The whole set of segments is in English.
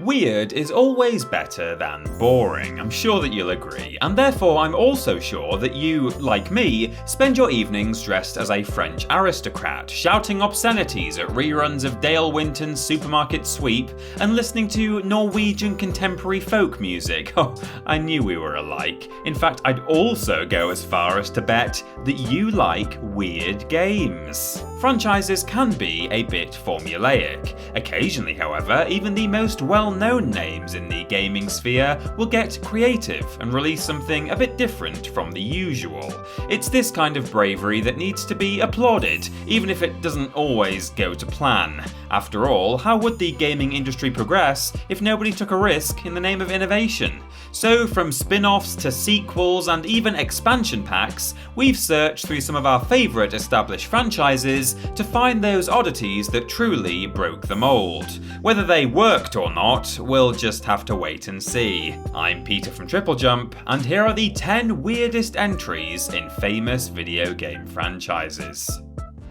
Weird is always better than boring, I'm sure that you'll agree, and therefore I'm also sure that you, like me, spend your evenings dressed as a French aristocrat, shouting obscenities at reruns of Dale Winton's Supermarket Sweep and listening to Norwegian contemporary folk music. Oh, I knew we were alike. In fact, I'd also go as far as to bet that you like weird games. Franchises can be a bit formulaic. Occasionally, however, even the most well-known names in the gaming sphere will get creative and release something a bit different from the usual. It's this kind of bravery that needs to be applauded, even if it doesn't always go to plan. After all, how would the gaming industry progress if nobody took a risk in the name of innovation? So from spin-offs to sequels and even expansion packs, we've searched through some of our favourite established franchises to find those oddities that truly broke the mould. Whether they worked or not, we'll just have to wait and see. I'm Peter from TripleJump, and here are the 10 weirdest entries in famous video game franchises.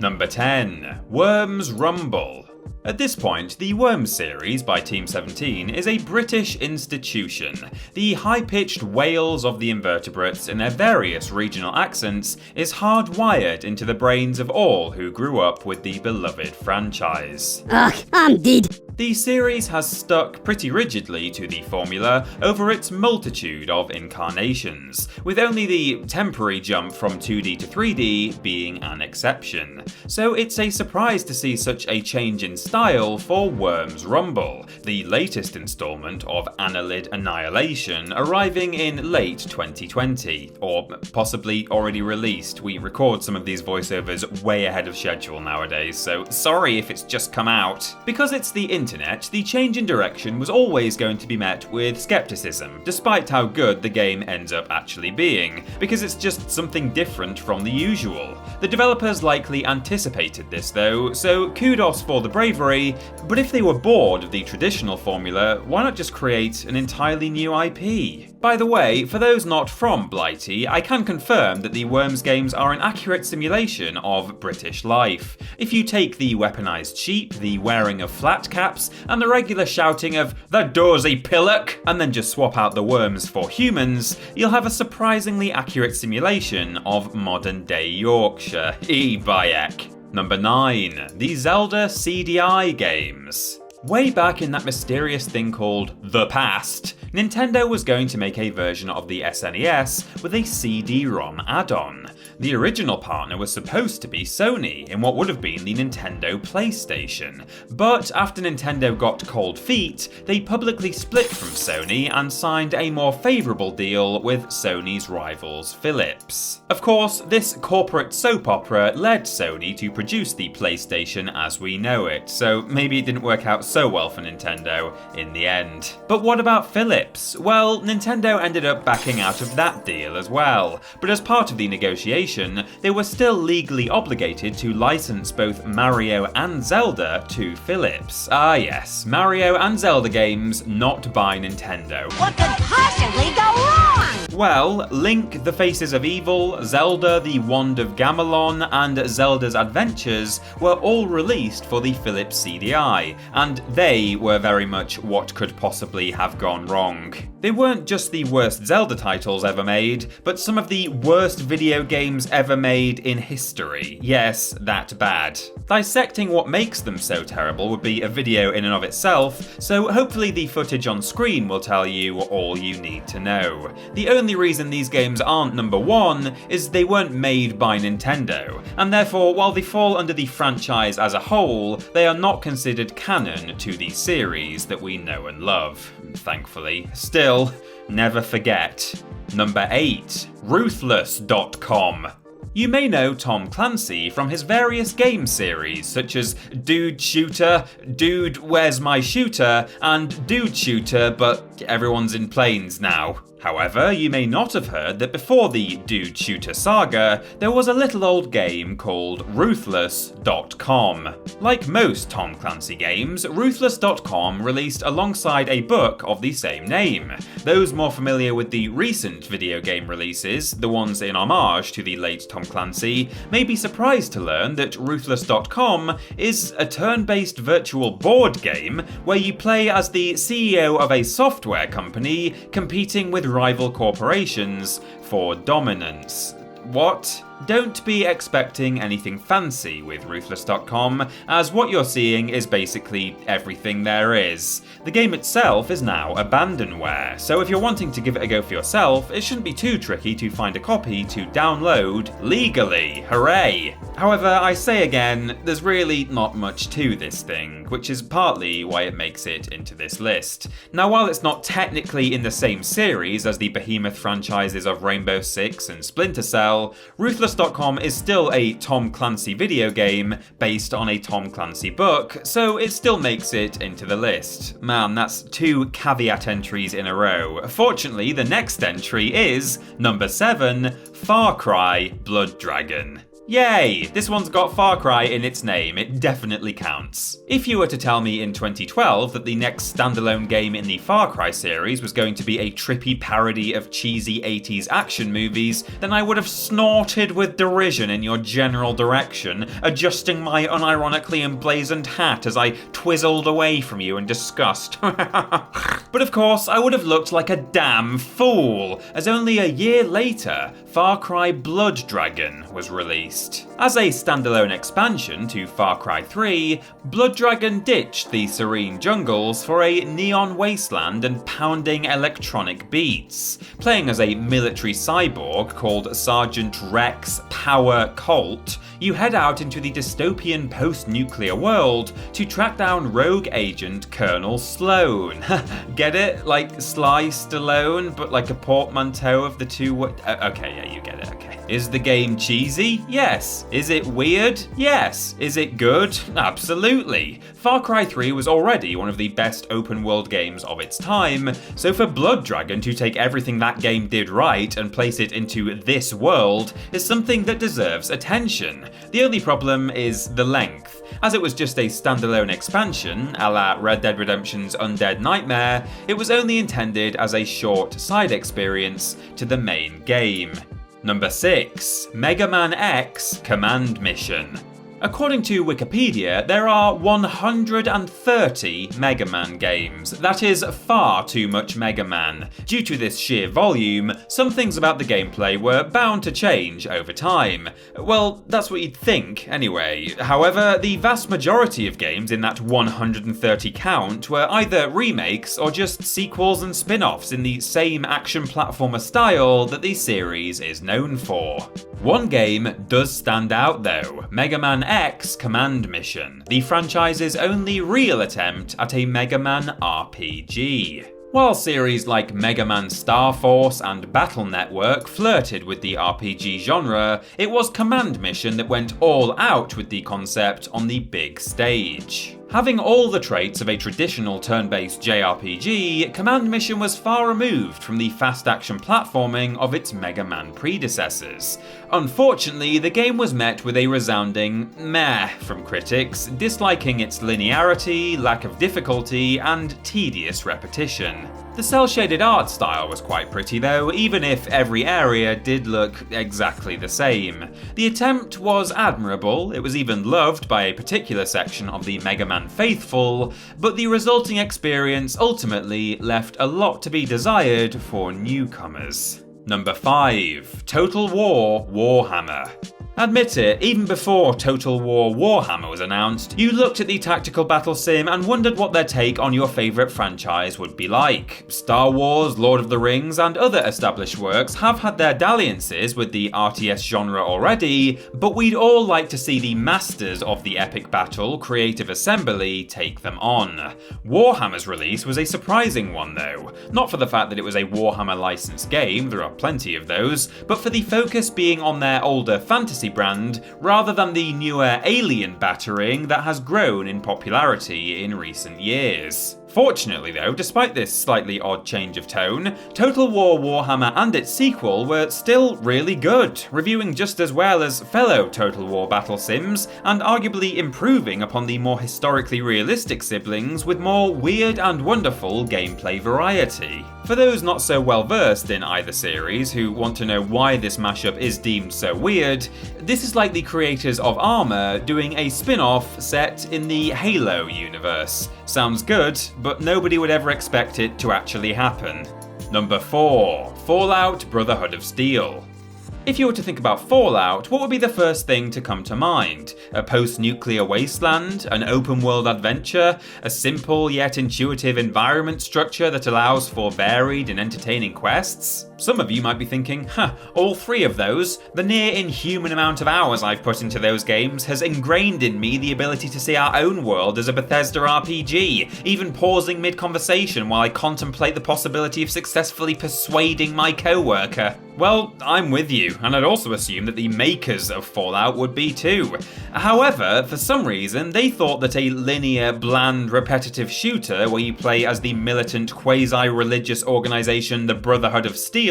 Number 10. Worms Rumble. At this point, the Worms series by Team 17 is a British institution. The high-pitched wails of the invertebrates in their various regional accents is hardwired into the brains of all who grew up with the beloved franchise. Ugh, I'm dead. The series has stuck pretty rigidly to the formula over its multitude of incarnations, with only the temporary jump from 2D to 3D being an exception. So it's a surprise to see such a change in style for Worms Rumble, the latest installment of Annelid Annihilation, arriving in late 2020, or possibly already released. We record some of these voiceovers way ahead of schedule nowadays, so sorry if it's just come out. Because it's the internet, the change in direction was always going to be met with skepticism, despite how good the game ends up actually being, because it's just something different from the usual. The developers likely anticipated this though, so kudos for the bravery, but if they were bored of the traditional formula, why not just create an entirely new IP? By the way, for those not from Blighty, I can confirm that the Worms games are an accurate simulation of British life. If you take the weaponised sheep, the wearing of flat caps, and the regular shouting of "the dorsey pillock," and then just swap out the worms for humans, you'll have a surprisingly accurate simulation of modern day Yorkshire. Bayek. Number 9. The Zelda CDI games. Way back in that mysterious thing called the past, Nintendo was going to make a version of the SNES with a CD-ROM add-on. The original partner was supposed to be Sony in what would have been the Nintendo PlayStation, but after Nintendo got cold feet, they publicly split from Sony and signed a more favourable deal with Sony's rivals Phillips. Of course, this corporate soap opera led Sony to produce the PlayStation as we know it, so maybe it didn't work out so well for Nintendo in the end. But what about Phillips? Well, Nintendo ended up backing out of that deal as well, but as part of the negotiation, they were still legally obligated to license both Mario and Zelda to Phillips. Ah yes, Mario and Zelda games not by Nintendo. What could possibly go wrong? Well, Link, The Faces of Evil, Zelda, The Wand of Gamelon, and Zelda's Adventures were all released for the Philips CD-I, and they were very much what could possibly have gone wrong. They weren't just the worst Zelda titles ever made, but some of the worst video games ever made in history. Yes, that bad. Dissecting what makes them so terrible would be a video in and of itself, so hopefully the footage on screen will tell you all you need to know. The only reason these games aren't number 1 is they weren't made by Nintendo, and therefore while they fall under the franchise as a whole, they are not considered canon to the series that we know and love, thankfully. Still, never forget. Number 8. Ruthlesscom. You may know Tom-Clancy from his various game series such as Dude Shooter, Dude Where's My Shooter, and Dude Shooter, but everyone's in planes now. However, you may not have heard that before the Dude Shooter saga, there was a little old game called Ruthless.com. Like most Tom Clancy games, Ruthless.com released alongside a book of the same name. Those more familiar with the recent video game releases, the ones in homage to the late Tom not-Tom-Clancy may be surprised to learn that ruthlesscom is a turn-based virtual board game where you play as the CEO of a software company competing with rival corporations for dominance. What? Don't be expecting anything fancy with ruthlesscom, as what you're seeing is basically everything there is. The game itself is now abandonware, so if you're wanting to give it a go for yourself, it shouldn't be too tricky to find a copy to download legally. Hooray! However, I say again, there's really not much to this thing, which is partly why it makes it into this list. Now, while it's not technically in the same series as the behemoth franchises of Rainbow Six and Splinter Cell, ruthlesscom is still a Tom Clancy video game based on a Tom Clancy book, so it still makes it into the list. Man, that's 2 caveat entries in a row. Fortunately, the next entry is number 7, Far Cry Blood Dragon. Yay! This one's got Far Cry in its name, it definitely counts. If you were to tell me in 2012 that the next standalone game in the Far Cry series was going to be a trippy parody of cheesy 80s action movies, then I would have snorted with derision in your general direction, adjusting my unironically emblazoned hat as I twizzled away from you in disgust. But of course, I would have looked like a damn fool, as only a year later, Far Cry Blood Dragon was released. As a standalone expansion to Far Cry 3, Blood Dragon ditched the serene jungles for a neon wasteland and pounding electronic beats. Playing as a military cyborg called Sergeant Rex Power Colt, you head out into the dystopian post-nuclear world to track down rogue agent Colonel Sloan. Get it? Like Sly Stallone, but like a portmanteau of the two okay, yeah, you get it, okay. Is the game cheesy? Yes. Is it weird? Yes. Is it good? Absolutely. Far Cry 3 was already one of the best open world games of its time, so for Blood Dragon to take everything that game did right and place it into this world is something that deserves attention. The only problem is the length. As it was just a standalone expansion, a la Red Dead Redemption's Undead Nightmare, it was only intended as a short side experience to the main game. Number 6, Mega Man X Command Mission. According to Wikipedia, there are 130 Mega Man games. That is far too much Mega Man. Due to this sheer volume, some things about the gameplay were bound to change over time. Well, that's what you'd think, anyway. However, the vast majority of games in that 130 count were either remakes or just sequels and spin-offs in the same action platformer style that the series is known for. One game does stand out though, Mega Man X Command Mission, the franchise's only real attempt at a Mega Man RPG. While series like Mega Man Star Force and Battle Network flirted with the RPG genre, it was Command Mission that went all out with the concept on the big stage. Having all the traits of a traditional turn-based JRPG, Command Mission was far removed from the fast action platforming of its Mega Man predecessors. Unfortunately, the game was met with a resounding meh from critics, disliking its linearity, lack of difficulty, and tedious repetition. The cel-shaded art style was quite pretty though, even if every area did look exactly the same. The attempt was admirable, it was even loved by a particular section of the Mega Man faithful, but the resulting experience ultimately left a lot to be desired for newcomers. Number 5, Total War Warhammer. Admit it, even before Total War Warhammer was announced, you looked at the tactical battle sim and wondered what their take on your favourite franchise would be like. Star Wars, Lord of the Rings, and other established works have had their dalliances with the RTS genre already, but we'd all like to see the masters of the epic battle, Creative Assembly, take them on. Warhammer's release was a surprising one though, not for the fact that it was a Warhammer licensed game, there are plenty of those, but for the focus being on their older fantasy brand rather than the newer alien battering that has grown in popularity in recent years. Fortunately though, despite this slightly odd change of tone, Total War Warhammer and its sequel were still really good, reviewing just as well as fellow Total War battle sims, and arguably improving upon the more historically realistic siblings with more weird and wonderful gameplay variety. For those not so well versed in either series who want to know why this mashup is deemed so weird, this is like the creators of Armour doing a spin-off set in the Halo universe. Sounds good, but nobody would ever expect it to actually happen. Number 4. Fallout Brotherhood of Steel. If you were to think about Fallout, what would be the first thing to come to mind? A post-nuclear wasteland? An open-world adventure? A simple yet intuitive environment structure that allows for varied and entertaining quests? Some of you might be thinking, all three of those? The near inhuman amount of hours I've put into those games has ingrained in me the ability to see our own world as a Bethesda RPG, even pausing mid-conversation while I contemplate the possibility of successfully persuading my co-worker. Well, I'm with you, and I'd also assume that the makers of Fallout would be too. However, for some reason, they thought that a linear, bland, repetitive shooter where you play as the militant, quasi-religious organisation the Brotherhood of Steel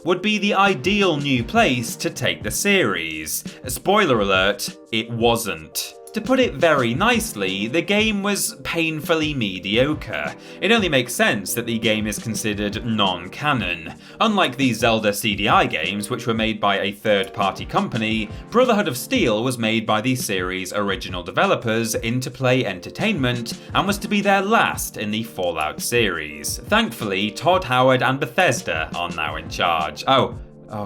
would be the ideal new place to take the series. Spoiler alert, it wasn't. To put it very nicely, the game was painfully mediocre. It only makes sense that the game is considered non-canon. Unlike the Zelda CDI games, which were made by a third-party company, Brotherhood of Steel was made by the series' original developers, Interplay Entertainment, and was to be their last in the Fallout series. Thankfully, Todd Howard and Bethesda are now in charge. Oh,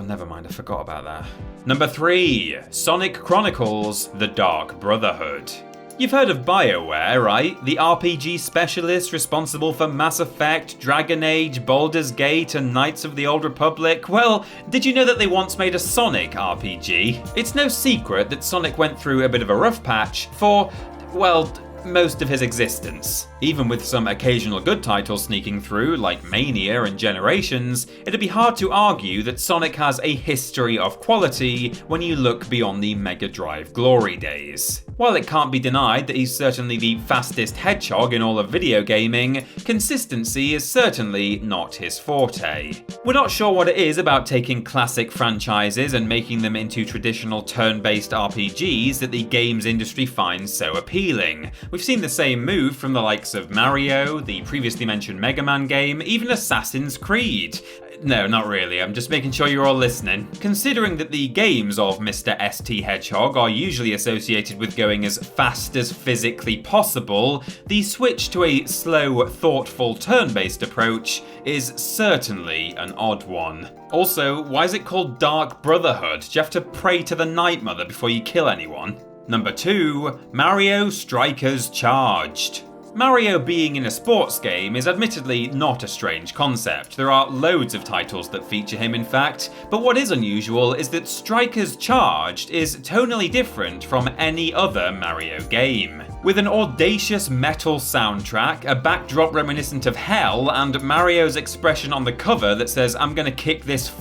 never mind, I forgot about that. Number 3. Sonic Chronicles: The Dark Brotherhood. You've heard of BioWare, right? The RPG specialist responsible for Mass Effect, Dragon Age, Baldur's Gate, and Knights of the Old Republic? Well, did you know that they once made a Sonic RPG? It's no secret that Sonic went through a bit of a rough patch for, well, most of his existence. Even with some occasional good titles sneaking through, like Mania and Generations, it'd be hard to argue that Sonic has a history of quality when you look beyond the Mega Drive glory days. While it can't be denied that he's certainly the fastest hedgehog in all of video gaming, consistency is certainly not his forte. We're not sure what it is about taking classic franchises and making them into traditional turn-based RPGs that the games industry finds so appealing. We've seen the same move from the likes of Mario, the previously mentioned Mega Man game, even Assassin's Creed. No, not really, I'm just making sure you're all listening. Considering that the games of Mr. ST Hedgehog are usually associated with going as fast as physically possible, the switch to a slow, thoughtful, turn-based approach is certainly an odd one. Also, why is it called Dark Brotherhood? Do you have to pray to the Night Mother before you kill anyone? Number 2. Mario Strikers Charged. Mario being in a sports game is admittedly not a strange concept. There are loads of titles that feature him in fact, but what is unusual is that Strikers Charged is tonally different from any other Mario game. With an audacious metal soundtrack, a backdrop reminiscent of hell, and Mario's expression on the cover that says, "I'm gonna kick this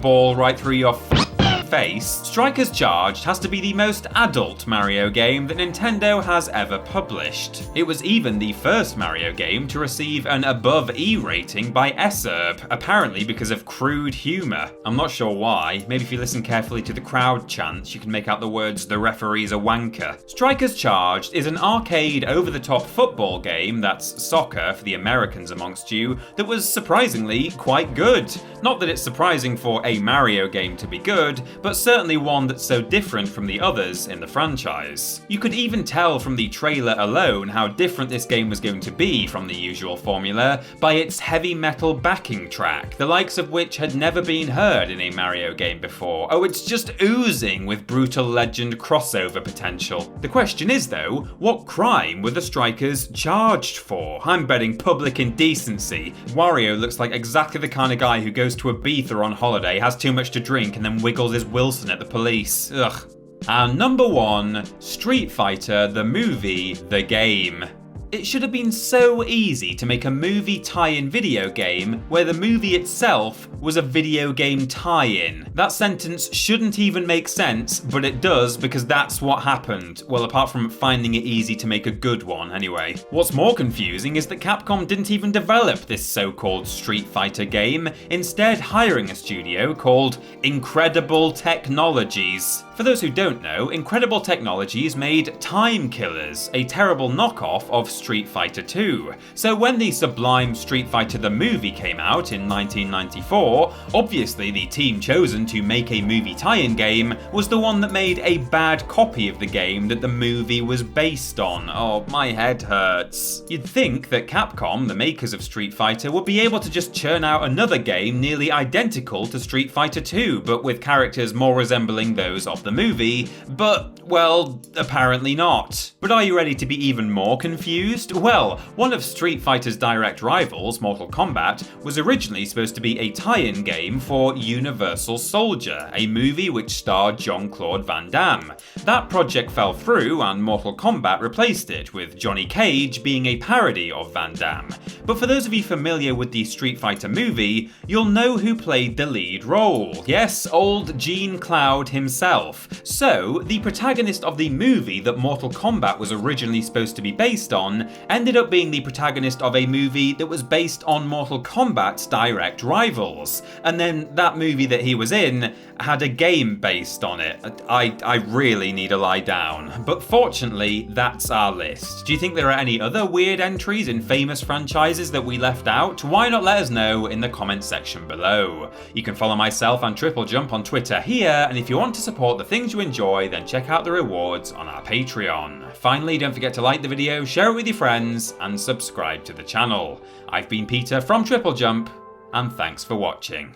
ball right through your face," Strikers Charged has to be the most adult Mario game that Nintendo has ever published. It was even the first Mario game to receive an above E rating by SERB, apparently because of crude humour. I'm not sure why, maybe if you listen carefully to the crowd chants you can make out the words "the referee's a wanker." Strikers Charged is an arcade over-the-top football game, that's soccer for the Americans amongst you, that was surprisingly quite good. Not that it's surprising for a Mario game to be good, but certainly one that's so different from the others in the franchise. You could even tell from the trailer alone how different this game was going to be from the usual formula by its heavy metal backing track, the likes of which had never been heard in a Mario game before. Oh, it's just oozing with Brutal Legend crossover potential. The question is though, what crime were the Strikers charged for? I'm betting public indecency. Wario looks like exactly the kind of guy who goes to Ibiza on holiday, has too much to drink, and then wiggles his Wilson at the police. Ugh. And number 1, Street Fighter the movie, the game. It should have been so easy to make a movie tie-in video game where the movie itself was a video game tie-in. That sentence shouldn't even make sense, but it does because that's what happened. Well, apart from finding it easy to make a good one, anyway. What's more confusing is that Capcom didn't even develop this so-called Street Fighter game, instead hiring a studio called Incredible Technologies. For those who don't know, Incredible Technologies made Time Killers, a terrible knockoff of Street Fighter 2. So when the sublime Street Fighter the movie came out in 1994, obviously the team chosen to make a movie tie-in game was the one that made a bad copy of the game that the movie was based on. Oh, my head hurts. You'd think that Capcom, the makers of Street Fighter, would be able to just churn out another game nearly identical to Street Fighter 2, but with characters more resembling those of the movie, but, well, apparently not. But are you ready to be even more confused? Well, one of Street Fighter's direct rivals, Mortal Kombat, was originally supposed to be a tie-in game for Universal Soldier, a movie which starred Jean-Claude Van Damme. That project fell through and Mortal Kombat replaced it, with Johnny Cage being a parody of Van Damme. But for those of you familiar with the Street Fighter movie, you'll know who played the lead role. Yes, old Jean Cloud himself. So, the protagonist of the movie that Mortal Kombat was originally supposed to be based on ended up being the protagonist of a movie that was based on Mortal Kombat's direct rivals. And then that movie that he was in had a game based on it. I really need to lie down. But fortunately, that's our list. Do you think there are any other weird entries in famous franchises that we left out? Why not let us know in the comments section below. You can follow myself and TripleJump on Twitter here, and if you want to support the things you enjoy, then check out the rewards on our Patreon. Finally, don't forget to like the video, share it with your friends, and subscribe to the channel. I've been Peter from TripleJump, and thanks for watching.